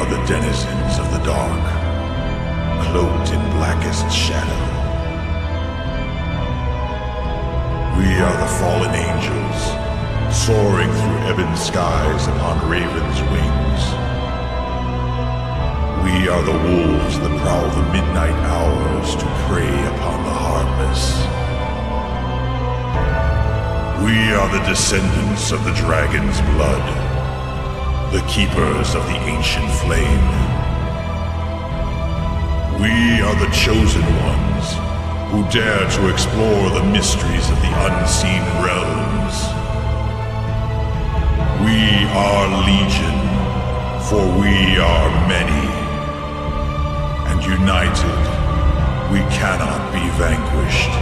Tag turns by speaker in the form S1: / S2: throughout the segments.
S1: are the denizens of the dark, cloaked in blackest shadow. We are the fallen angels, soaring through ebon skies upon ravens' wings. We are the wolves that prowl the midnight hours to prey upon the harmless. We are the descendants of the dragon's blood, the keepers of the ancient flame. We are the chosen ones, who dare to explore the mysteries of the unseen realms. We are Legion, for we are many, and united, we cannot be vanquished.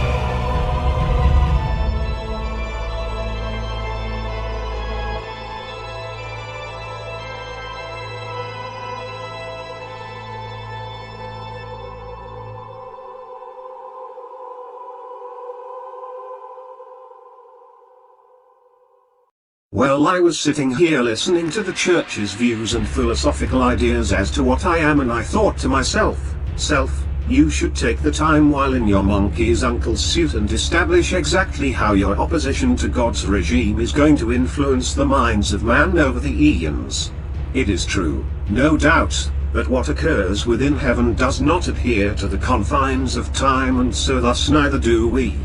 S2: Well, I was sitting here listening to the church's views and philosophical ideas as to what I am, and I thought to myself, you should take the time while in your monkey's uncle's suit and establish exactly how your opposition to God's regime is going to influence the minds of man over the eons. It is true, no doubt, that what occurs within heaven does not adhere to the confines of time, and so thus neither do we.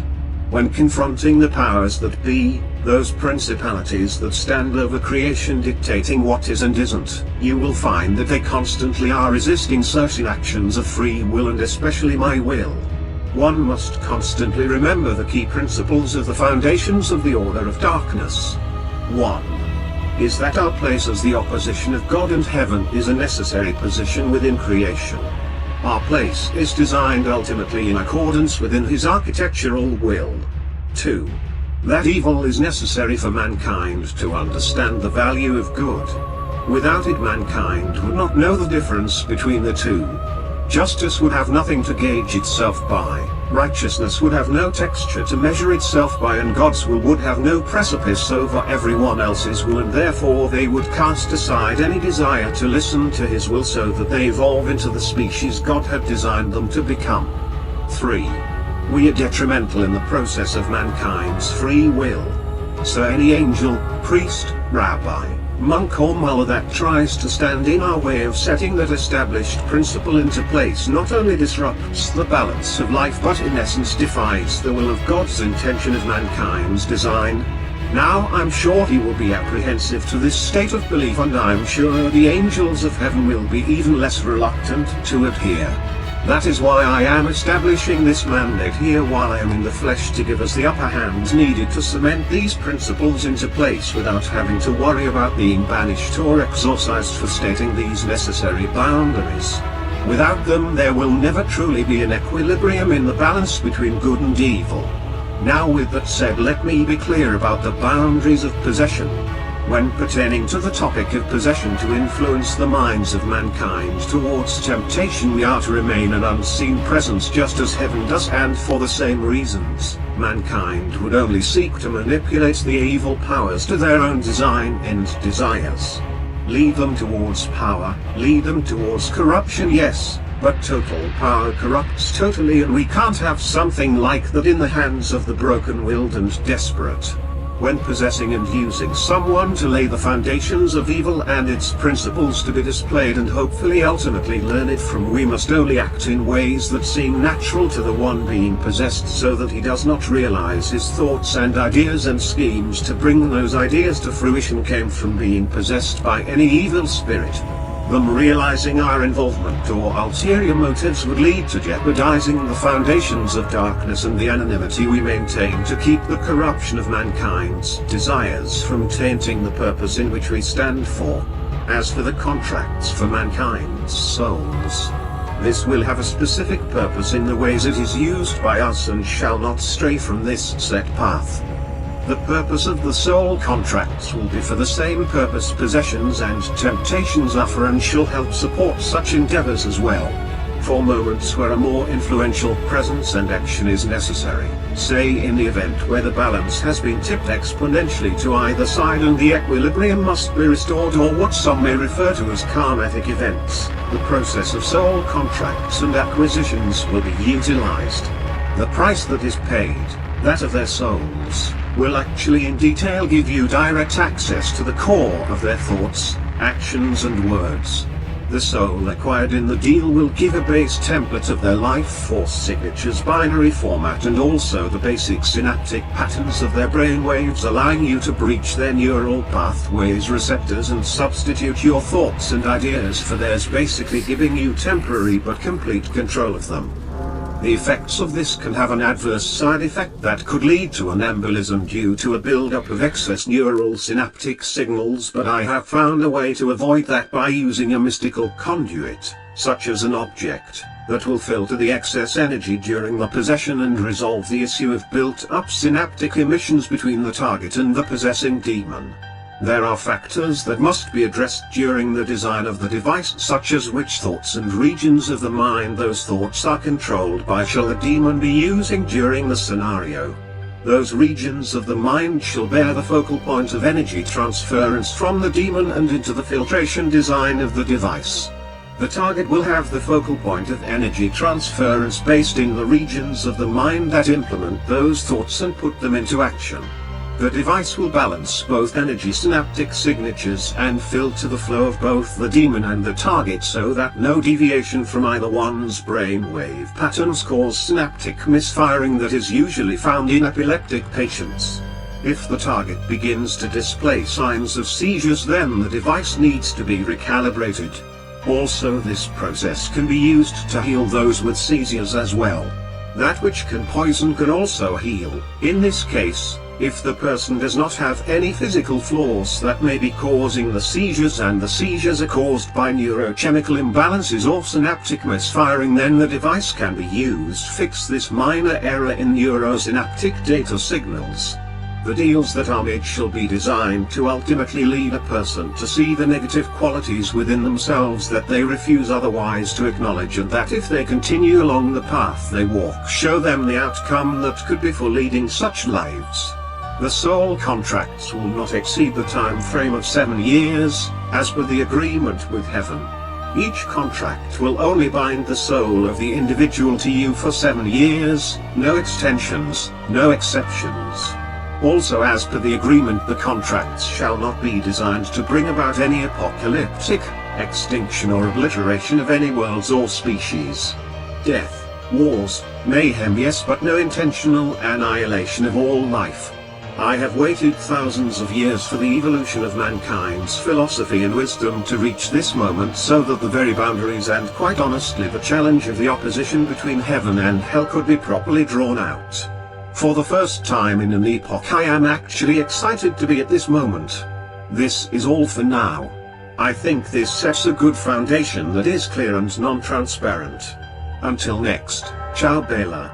S2: When confronting the powers that be, those principalities that stand over creation dictating what is and isn't, you will find that they constantly are resisting certain actions of free will, and especially my will. One must constantly remember the key principles of the foundations of the order of darkness. 1. Is that our place as the opposition of God and heaven is a necessary position within creation. Our place is designed ultimately in accordance within his architectural will. 2. That evil is necessary for mankind to understand the value of good. Without it, mankind would not know the difference between the two. Justice would have nothing to gauge itself by, righteousness would have no texture to measure itself by, and God's will would have no precipice over everyone else's will, and therefore they would cast aside any desire to listen to his will, so that they evolve into the species God had designed them to become. 3. We are detrimental in the process of mankind's free will. So any angel, priest, rabbi, monk or mullah that tries to stand in our way of setting that established principle into place not only disrupts the balance of life, but in essence defies the will of God's intention of mankind's design. Now I'm sure he will be apprehensive to this state of belief, and I'm sure the angels of heaven will be even less reluctant to adhere. That is why I am establishing this mandate here while I am in the flesh, to give us the upper hand needed to cement these principles into place without having to worry about being banished or exorcised for stating these necessary boundaries. Without them there will never truly be an equilibrium in the balance between good and evil. Now with that said, let me be clear about the boundaries of possession. When pertaining to the topic of possession to influence the minds of mankind towards temptation, we are to remain an unseen presence just as heaven does, and for the same reasons, mankind would only seek to manipulate the evil powers to their own design and desires. Lead them towards power, lead them towards corruption, yes, but total power corrupts totally, and we can't have something like that in the hands of the broken-willed and desperate. When possessing and using someone to lay the foundations of evil and its principles to be displayed and hopefully ultimately learned from, we must only act in ways that seem natural to the one being possessed, so that he does not realize his thoughts and ideas and schemes to bring those ideas to fruition came from being possessed by any evil spirit. Them realizing our involvement or ulterior motives would lead to jeopardizing the foundations of darkness and the anonymity we maintain to keep the corruption of mankind's desires from tainting the purpose in which we stand for. As for the contracts for mankind's souls, this will have a specific purpose in the ways it is used by us, and shall not stray from this set path. The purpose of the soul contracts will be for the same purpose possessions and temptations offer, and shall help support such endeavors as well. for moments where a more influential presence and action is necessary, say in the event where the balance has been tipped exponentially to either side and the equilibrium must be restored, or what some may refer to as karmatic events. The process of soul contracts and acquisitions will be utilized. The price that is paid, that of their souls, will actually in detail give you direct access to the core of their thoughts, actions and words. The soul acquired in the deal will give a base template of their life force signatures binary format and also the basic synaptic patterns of their brain waves, allowing you to breach their neural pathways receptors and substitute your thoughts and ideas for theirs, basically giving you temporary but complete control of them. The effects of this can have an adverse side effect that could lead to an embolism due to a buildup of excess neural synaptic signals, but I have found a way to avoid that by using a mystical conduit, such as an object, that will filter the excess energy during the possession and resolve the issue of built-up synaptic emissions between the target and the possessing demon. There are factors that must be addressed during the design of the device, such as which thoughts and regions of the mind those thoughts are controlled by shall the demon be using during the scenario. Those regions of the mind shall bear the focal point of energy transference from the demon and into the filtration design of the device. The target will have the focal point of energy transference based in the regions of the mind that implement those thoughts and put them into action. The device will balance both energy synaptic signatures and filter the flow of both the demon and the target so that no deviation from either one's brainwave patterns cause synaptic misfiring that is usually found in epileptic patients. If the target begins to display signs of seizures, then the device needs to be recalibrated. Also, this process can be used to heal those with seizures as well. That which can poison can also heal. In this case, if the person does not have any physical flaws that may be causing the seizures and the seizures are caused by neurochemical imbalances or synaptic misfiring, then the device can be used to fix this minor error in neurosynaptic data signals. The deals that are made shall be designed to ultimately lead a person to see the negative qualities within themselves that they refuse otherwise to acknowledge, and that if they continue along the path they walk, show them the outcome that could be for leading such lives. The soul contracts will not exceed the time frame of 7 years, as per the agreement with heaven. Each contract will only bind the soul of the individual to you for 7 years, no extensions, no exceptions. Also, as per the agreement, the contracts shall not be designed to bring about any apocalyptic extinction or obliteration of any worlds or species. Death, wars, mayhem, yes, but no intentional annihilation of all life. I have waited thousands of years for the evolution of mankind's philosophy and wisdom to reach this moment, so that the very boundaries and quite honestly the challenge of the opposition between heaven and hell could be properly drawn out. For the first time in an epoch I am actually excited to be at this moment. This is all for now. I think this sets a good foundation that is clear and non-transparent. Until next, ciao Bella.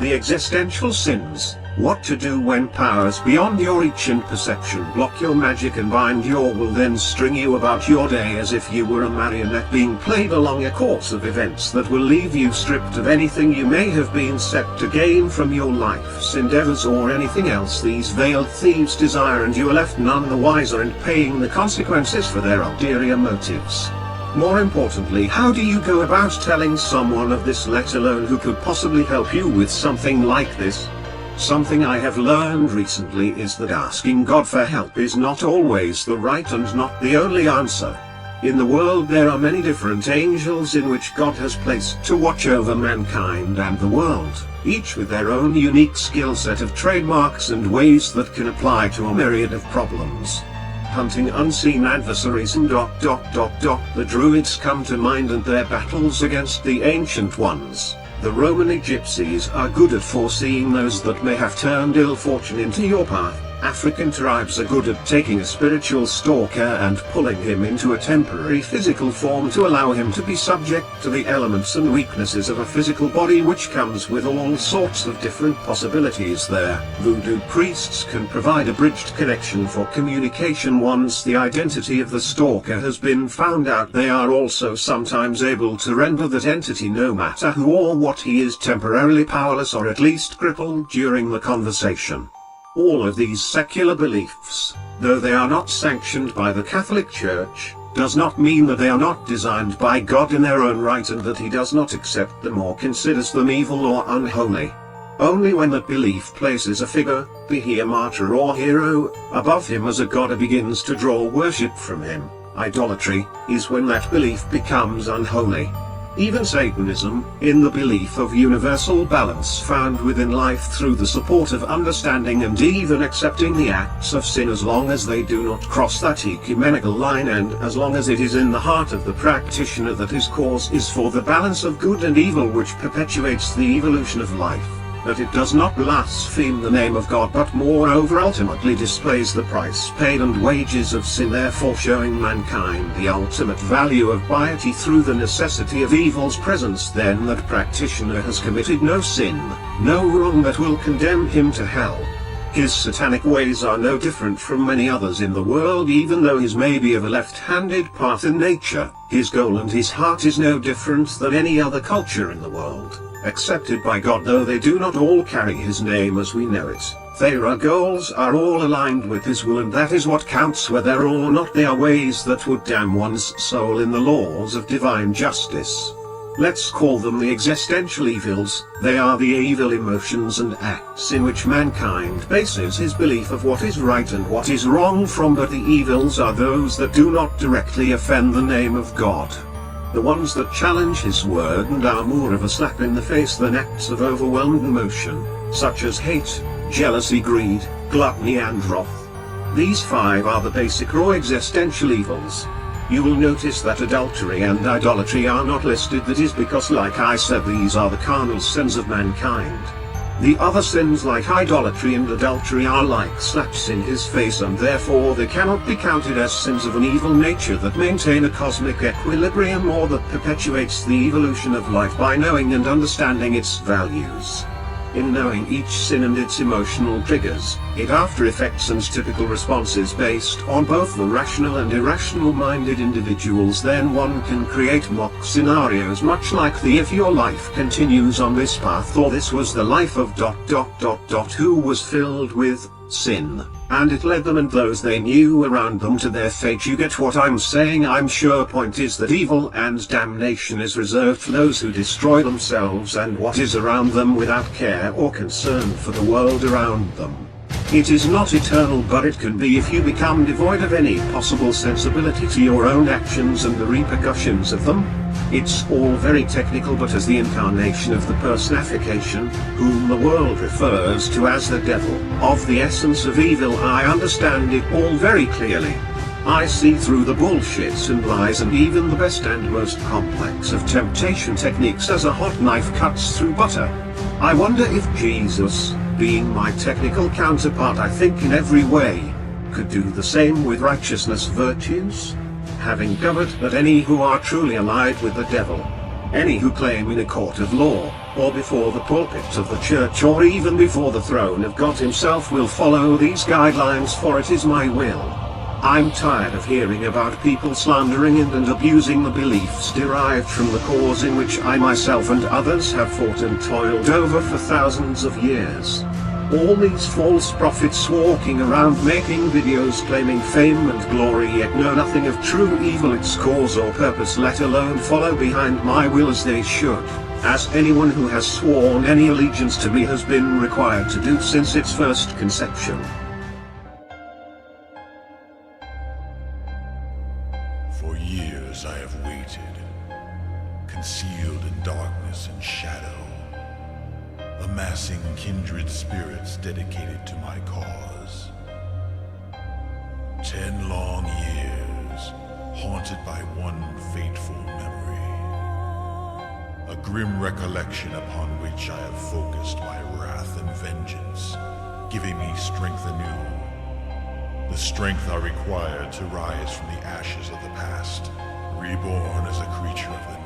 S2: The existential sins. What to do when powers beyond your reach and perception block your magic and bind your will, then string you about your day as if you were a marionette being played along a course of events that will leave you stripped of anything you may have been set to gain from your life's endeavors or anything else these veiled thieves desire, and you are left none the wiser and paying the consequences for their ulterior motives. More importantly, how do you go about telling someone of this, let alone who could possibly help you with something like this? Something I have learned recently is that asking God for help is not always the right and not the only answer. In the world there are many different angels in which God has placed to watch over mankind and the world, each with their own unique skill set of trademarks and ways that can apply to a myriad of problems. Hunting unseen adversaries and ... The Druids come to mind and their battles against the Ancient Ones. The Roman Gypsies are good at foreseeing those that may have turned ill fortune into your path. African tribes are good at taking a spiritual stalker and pulling him into a temporary physical form to allow him to be subject to the elements and weaknesses of a physical body, which comes with all sorts of different possibilities there. Voodoo priests can provide a bridged connection for communication once the identity of the stalker has been found out. They are also sometimes able to render that entity, no matter who or what he is, temporarily powerless or at least crippled during the conversation. All of these secular beliefs, though they are not sanctioned by the Catholic Church, does not mean that they are not designed by God in their own right and that he does not accept them or considers them evil or unholy. Only when that belief places a figure, be he a martyr or hero, above him as a god and begins to draw worship from him, idolatry, is when that belief becomes unholy. Even Satanism, in the belief of universal balance found within life through the support of understanding and even accepting the acts of sin as long as they do not cross that ecumenical line and as long as it is in the heart of the practitioner that his cause is for the balance of good and evil which perpetuates the evolution of life, that it does not blaspheme the name of God but moreover ultimately displays the price paid and wages of sin, therefore showing mankind the ultimate value of piety through the necessity of evil's presence, then that practitioner has committed no sin, no wrong that will condemn him to hell. His satanic ways are no different from many others in the world, even though his may be of a left-handed path in nature. His goal and his heart is no different than any other culture in the world, accepted by God, though they do not all carry his name as we know it. Their goals are all aligned with his will, and that is what counts. Whether or not they are ways that would damn one's soul in the laws of divine justice. Let's call them the existential evils. They are the evil emotions and acts in which mankind bases his belief of what is right and what is wrong from, but the evils are those that do not directly offend the name of God. The ones that challenge his word and are more of a slap in the face than acts of overwhelmed emotion, such as hate, jealousy, greed, gluttony and wrath. These 5 are the basic raw existential evils. You will notice that adultery and idolatry are not listed. That is because, like I said, these are the carnal sins of mankind. The other sins like idolatry and adultery are like slaps in his face, and therefore they cannot be counted as sins of an evil nature that maintain a cosmic equilibrium or that perpetuates the evolution of life by knowing and understanding its values. In knowing each sin and its emotional triggers, its after effects and typical responses based on both the rational and irrational minded individuals, then one can create mock scenarios much like the "if your life continues on this path" or "this was the life of ... who was filled with sin, and it led them and those they knew around them to their fate." You get what I'm saying, I'm sure. Point is that evil and damnation is reserved for those who destroy themselves and what is around them without care or concern for the world around them. It is not eternal, but it can be if you become devoid of any possible sensibility to your own actions and the repercussions of them. It's all very technical, but as the incarnation of the personification, whom the world refers to as the devil, of the essence of evil, I understand it all very clearly. I see through the bullshits and lies and even the best and most complex of temptation techniques as a hot knife cuts through butter. I wonder if Jesus, being my technical counterpart I think in every way, could do the same with righteousness virtues? Having covered that any who are truly allied with the devil, any who claim in a court of law, or before the pulpit of the church, or even before the throne of God himself, will follow these guidelines, for it is my will. I'm tired of hearing about people slandering and abusing the beliefs derived from the cause in which I myself and others have fought and toiled over for thousands of years. All these false prophets walking around making videos claiming fame and glory, yet know nothing of true evil, its cause or purpose, let alone follow behind my will as they should, as anyone who has sworn any allegiance to me has been required to do since its first conception.
S1: For years I have waited, concealed in darkness and shadow, amassing kindred spirits dedicated to my cause. 10 long years, haunted by one fateful memory. A grim recollection upon which I have focused my wrath and vengeance, giving me strength anew the strength I required to rise from the ashes of the past, reborn as a creature of the